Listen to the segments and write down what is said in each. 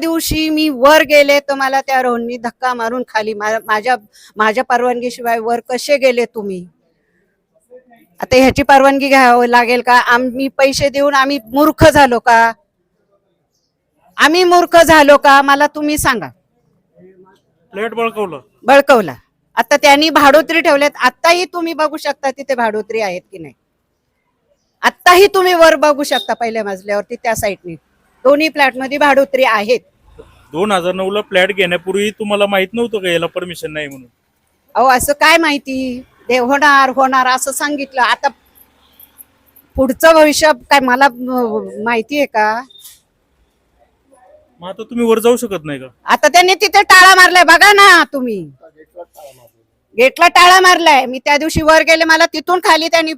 दिवशी मी वर गेले तर मला त्या रोहननी धक्का मारून खाली माझ्या परवानगीशिवाय वर कसे गेले तुम्ही? आता ह्याची परवानगी घ्यावी लागेल का? आम्ही पैसे देऊन आम्ही मूर्ख झालो का? आम्ही मूर्ख झालो का? मला तुम्ही सांगा. फ्लॅट बळकवला. आता त्यांनी भाडोत्री ठेवल्यात. आताही तुम्ही बघू शकता तिथे भाडोत्री आहेत की नाही. आताही तुम्ही वर बघू शकता पहिल्या मजल्यावरती त्या साईडनी दोन्ही फ्लॅट मध्ये भाडोत्री आहेत. 2009 ला फ्लॅट घेण्यापूर्वी तुम्हाला माहित नव्हतं का याला परमिशन नाही म्हणून? अहो असं काय माहिती, ते होणार असं सांगितलं. आता पुढचं भविष्य काय मला माहिती आहे का? मग आता तुम्ही वर जाऊ शकत नाही का? आता त्यांनी तिथे टाळा मारलाय बघा ना तुम्ही. गेटला टाळा मारलाय. मी त्या दिवशी वर गेले, मला तिथून खाली त्यांनी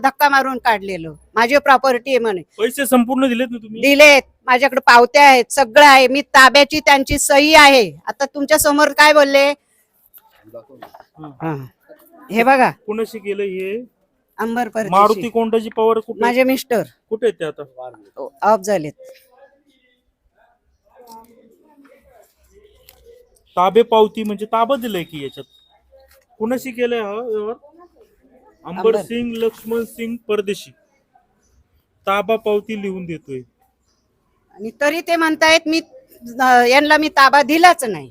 धक्का मारून काढलेलं. माझी प्रॉपर्टी आहे म्हणे. पैसे संपूर्ण दिलेत ना तुम्ही? दिलेत, माझ्याकडे पावत्या आहेत, सगळं आहे. मी ताब्याची त्यांची सही आहे. आता तुमच्या समोर काय बोलले हे बघा. कुणाशी केलं हे? अंबर परदेशी. मारुती कोंडाजी पवार कुठे? माझे मिस्टर. कुठे आहेत ते आता? ऑफ झालेत. ताबे पावती म्हणजे ताबा दिलाय की याच्यात? कुणाशी केलंय हा व्यवहार? अंबर सिंग लक्ष्मण सिंग परदेशी. ताबा पावती लिहून देतोय आणि तरी ते म्हणतायत मी यांना ताबा दिलाच नाही.